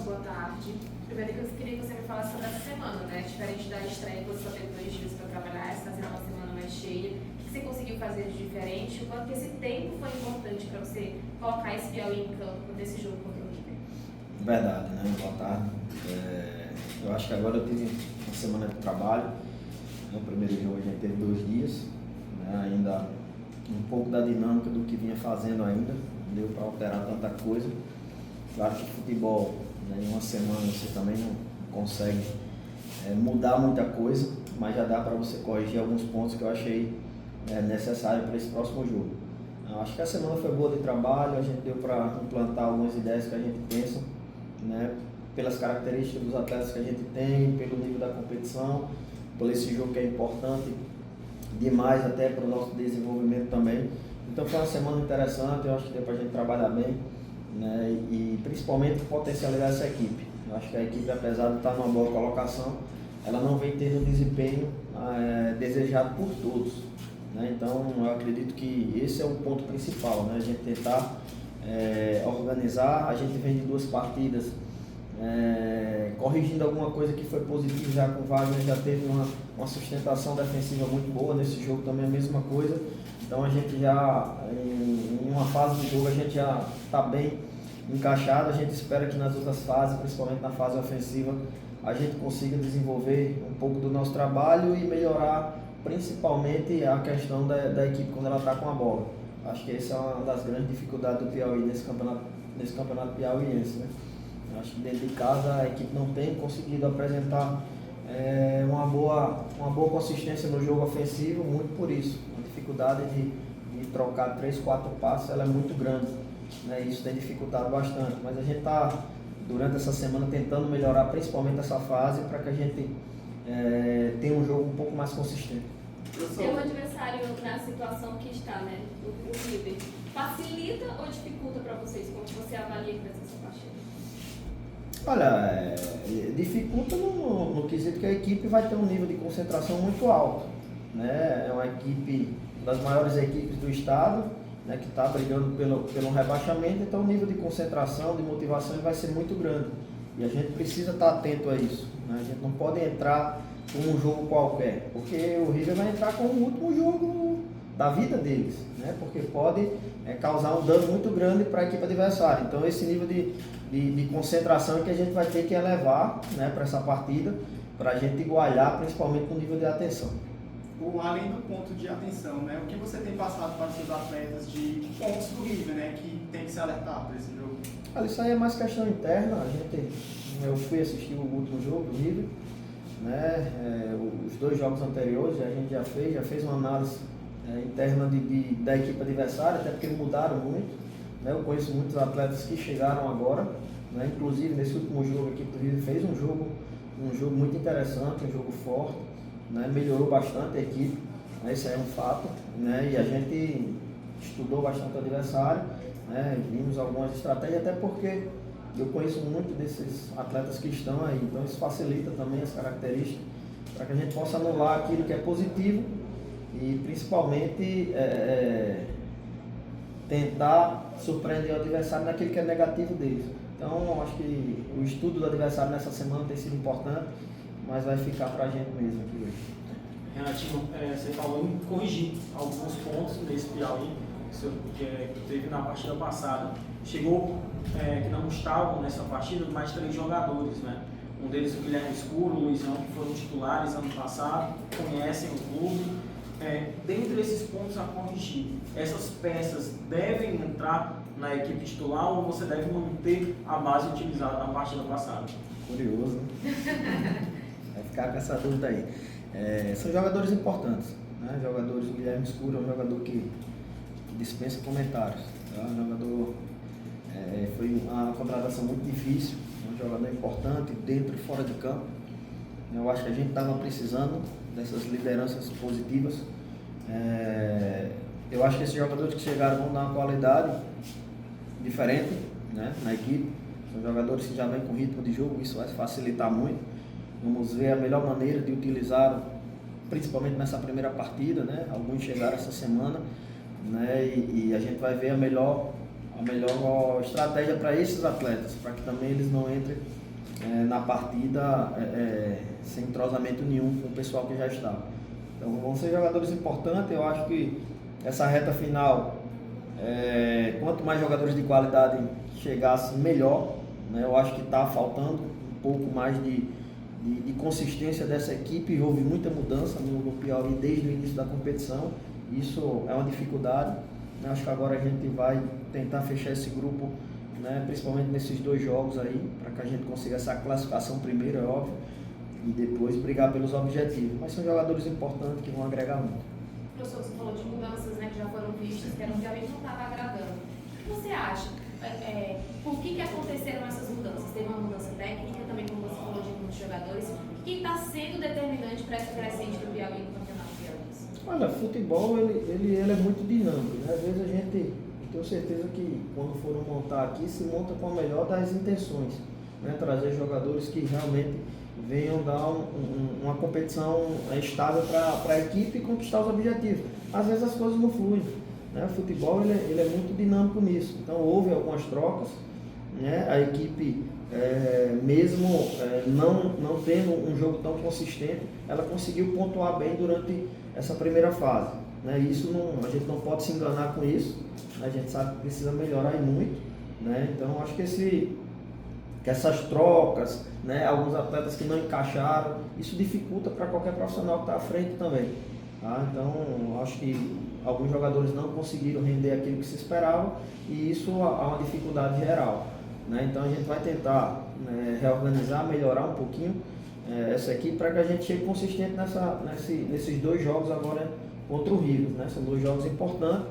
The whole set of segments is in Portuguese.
boa tarde. Primeiro que eu queria que você me falasse sobre essa semana, né? Diferente da estreia, que você só teve 2 dias para trabalhar, essa está sendo uma semana mais cheia. O que você conseguiu fazer de diferente? O quanto que esse tempo foi importante para você colocar esse Piauí em campo nesse jogo contra o River? Verdade, né? Boa tarde. Eu acho que agora eu tive uma semana de trabalho. No primeiro jogo a gente teve 2 dias, né? Ainda um pouco da dinâmica do que vinha fazendo ainda, não deu para alterar tanta coisa. Claro que futebol, né, em uma semana você também não consegue mudar muita coisa, mas já dá para você corrigir alguns pontos que eu achei necessário para esse próximo jogo. Eu acho que a semana foi boa de trabalho, a gente deu para implantar algumas ideias que a gente pensa, né, pelas características dos atletas que a gente tem, pelo nível da competição, por esse jogo que é importante demais até para o nosso desenvolvimento também. Então foi uma semana interessante, eu acho que deu para a gente trabalhar bem, né, e principalmente potencializar essa equipe. Eu acho que a equipe, apesar de estar numa boa colocação, ela não vem tendo o desempenho desejado por todos, né? Então eu acredito que esse é o ponto principal, né? A gente tentar organizar. A gente vem de 2 partidas corrigindo alguma coisa que foi positiva já com o Wagner, já teve uma sustentação defensiva muito boa. Nesse jogo também a mesma coisa. Então a gente já, em uma fase do jogo, a gente já está bem encaixado. A gente espera que nas outras fases, principalmente na fase ofensiva, a gente consiga desenvolver um pouco do nosso trabalho e melhorar principalmente a questão da equipe quando ela está com a bola. Acho que essa é uma das grandes dificuldades do Piauí nesse campeonato piauiense, né? Acho que dentro de casa a equipe não tem conseguido apresentar uma boa consistência no jogo ofensivo, muito por isso. A dificuldade de trocar 3, 4 passes ela é muito grande, né? Isso tem dificultado bastante, mas a gente está durante essa semana tentando melhorar principalmente essa fase para que a gente tenha um jogo um pouco mais consistente. Seu adversário na situação que está, né, o River, facilita ou dificulta para vocês? Como você avalia essa partida? Olha, dificulta no quesito que a equipe vai ter um nível de concentração muito alto, né? É uma equipe, uma das maiores equipes do estado, né, que está brigando pelo rebaixamento, então o nível de concentração, de motivação vai ser muito grande. E a gente precisa estar atento a isso, né? A gente não pode entrar com um jogo qualquer, porque o River vai entrar com o último jogo da vida deles, né? Porque pode causar um dano muito grande para a equipe adversária. Então esse nível de concentração é que a gente vai ter que elevar, né, para essa partida, para a gente igualar principalmente com o nível de atenção. Além do ponto de atenção, né, o que você tem passado para os seus atletas de pontos do River, né, que tem que se alertar para esse jogo? Isso aí é mais questão interna. Eu fui assistir o último jogo do River, né, os 2 jogos anteriores a gente já fez uma análise interna da equipe adversária, até porque mudaram muito, né? Eu conheço muitos atletas que chegaram agora, né? Inclusive nesse último jogo a equipe do River fez um jogo muito interessante, um jogo forte, né? Melhorou bastante a equipe, né? Isso é um fato, né? E a gente estudou bastante o adversário, né? Vimos algumas estratégias, até porque eu conheço muito desses atletas que estão aí, então isso facilita também as características para que a gente possa anular aquilo que é positivo e principalmente tentar surpreender o adversário naquilo que é negativo deles. Então acho que o estudo do adversário nessa semana tem sido importante, mas vai ficar para a gente mesmo aqui hoje. Renatinho, você falou em corrigir alguns pontos nesse Piauí que teve na partida passada. Chegou que não estavam nessa partida mais 3 jogadores, né? Um deles o Guilherme Escuro, o Luizão, que foram titulares ano passado, conhecem o clube. Dentre esses pontos a corrigir, essas peças devem entrar na equipe titular ou você deve manter a base utilizada na partida passada? Curioso, né? Vai ficar com essa dúvida aí. São jogadores importantes, né? O Guilherme Escuro é um jogador que dispensa comentários, tá? Um jogador, foi uma contratação muito difícil, um jogador importante dentro e fora de campo. Eu acho que a gente estava precisando dessas lideranças positivas. Eu acho que esses jogadores que chegaram vão dar uma qualidade diferente, né, na equipe. São jogadores que já vêm com ritmo de jogo, isso vai facilitar muito. Vamos ver a melhor maneira de utilizar, principalmente nessa primeira partida, né? Alguns chegaram essa semana, né? E a gente vai ver melhor estratégia para esses atletas, para que também eles não entrem na partida sem entrosamento nenhum com o pessoal que já está. Então vão ser jogadores importantes. Eu acho que essa reta final, quanto mais jogadores de qualidade chegassem, melhor, né? Eu acho que está faltando um pouco mais de consistência dessa equipe. Houve muita mudança no Piauí desde o início da competição. Isso é uma dificuldade. Eu acho que agora a gente vai tentar fechar esse grupo, né, principalmente nesses 2 jogos aí, para que a gente consiga essa classificação primeiro, é óbvio, e depois brigar pelos objetivos. Mas são jogadores importantes que vão agregar muito. Professor, você falou de mudanças, né, que já foram vistas, que era um realmente não estava agradando. O que você acha? Por que aconteceram essas mudanças? Teve uma mudança técnica, também como você falou de muitos jogadores. O que está sendo determinante para essa crescente do Piauí no Campeonato Piauiense? Olha, futebol ele é muito dinâmico, né? Às vezes a gente, eu tenho certeza que quando foram montar aqui, se monta com a melhor das intenções, né? Trazer jogadores que realmente venham dar uma competição estável para a equipe e conquistar os objetivos. Às vezes as coisas não fluem, né? O futebol ele é muito dinâmico nisso. Então houve algumas trocas, né? A equipe mesmo não tendo um jogo tão consistente, ela conseguiu pontuar bem durante essa primeira fase, né? Isso a gente não pode se enganar com isso. A gente sabe que precisa melhorar muito, né? Então acho que essas trocas, né, alguns atletas que não encaixaram, isso dificulta para qualquer profissional que está à frente também, tá? Então acho que alguns jogadores não conseguiram render aquilo que se esperava e isso há uma dificuldade geral, né? Então a gente vai tentar, né, reorganizar, melhorar um pouquinho essa equipe para que a gente chegue consistente nesses 2 jogos agora contra o Rio, né? São 2 jogos importantes,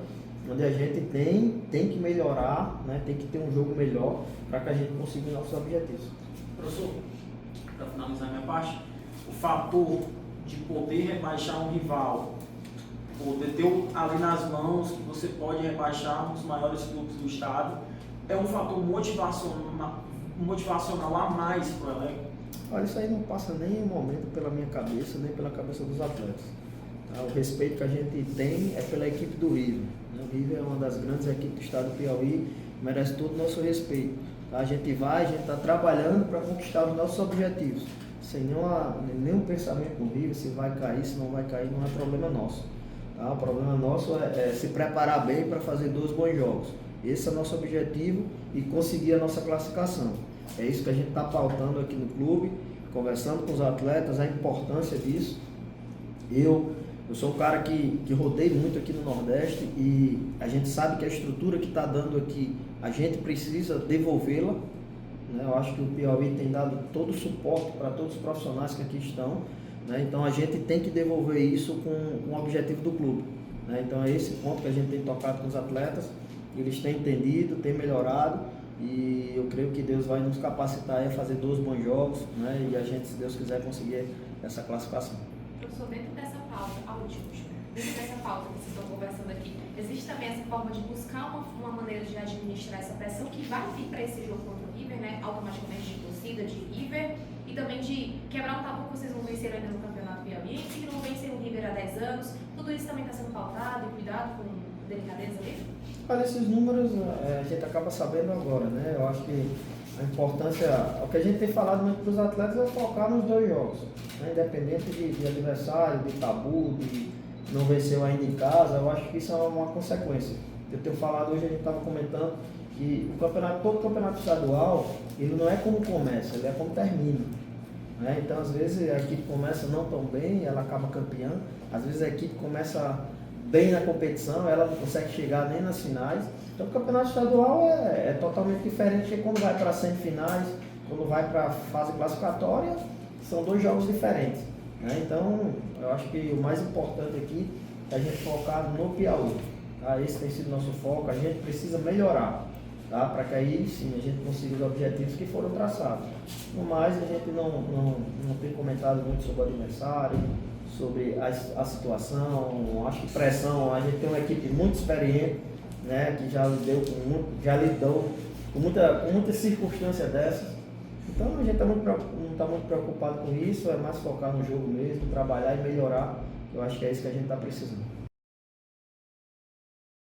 onde a gente tem que melhorar, né? Tem que ter um jogo melhor para que a gente consiga os nossos objetivos. Professor, para finalizar minha parte, o fator de poder rebaixar um rival, poder ter ali nas mãos que você pode rebaixar um dos maiores clubes do estado, é um fator motivacional a mais para o elenco? Olha, isso aí não passa nem um momento pela minha cabeça, nem pela cabeça dos atletas. Tá? O respeito que a gente tem é pela equipe do River. Né? O River é uma das grandes equipes do estado do Piauí, merece todo o nosso respeito. Tá? A gente está trabalhando para conquistar os nossos objetivos, sem nenhum pensamento no River, se vai cair, se não vai cair, não é problema nosso. Tá? O problema nosso é se preparar bem para fazer 2 bons jogos. Esse é o nosso objetivo e conseguir a nossa classificação. É isso que a gente está pautando aqui no clube, conversando com os atletas, a importância disso. Eu sou um cara que rodei muito aqui no Nordeste e a gente sabe que a estrutura que está dando aqui, a gente precisa devolvê-la, né? Eu acho que o Piauí tem dado todo o suporte para todos os profissionais que aqui estão, né? Então a gente tem que devolver isso com o objetivo do clube, né? Então é esse ponto que a gente tem tocado com os atletas, eles têm entendido, têm melhorado. E eu creio que Deus vai nos capacitar a fazer 2 bons jogos, né? E a gente, se Deus quiser, conseguir essa classificação. Professor, dentro dessa pauta, dentro dessa pauta que vocês estão conversando aqui, existe também essa forma de buscar uma maneira de administrar essa pressão que vai vir para esse jogo contra o River, né? Automaticamente de torcida, de River, e também de quebrar o tabu que vocês não venceram ainda no Campeonato Piauiense, que não venceram o River há 10 anos. Tudo isso também está sendo pautado e cuidado com delicadeza ali? Olha, esses números a gente acaba sabendo agora, né? Eu acho que a importância, o que a gente tem falado muito para os atletas é focar nos 2 jogos, né? Independente de adversário, de tabu, de não venceu ainda em casa, eu acho que isso é uma consequência. Eu tenho falado hoje, a gente estava comentando que todo campeonato estadual, ele não é como começa, ele é como termina, né? Então às vezes a equipe começa não tão bem, ela acaba campeã, às vezes a equipe começa bem na competição, ela não consegue chegar nem nas finais. Então o campeonato estadual é totalmente diferente de quando vai para semifinais, quando vai para a fase classificatória, são 2 jogos diferentes, né? Então eu acho que o mais importante aqui é a gente focar no Piauí, tá? Esse tem sido o nosso foco, a gente precisa melhorar, tá? Para que aí sim a gente consiga os objetivos que foram traçados. No mais, a gente não tem comentado muito sobre o adversário, sobre a situação. Acho que pressão, a gente tem uma equipe muito experiente, né, que já lidou com muita circunstância dessas. Então a gente não está muito preocupado com isso, é mais focar no jogo mesmo, trabalhar e melhorar. Eu acho que é isso que a gente está precisando.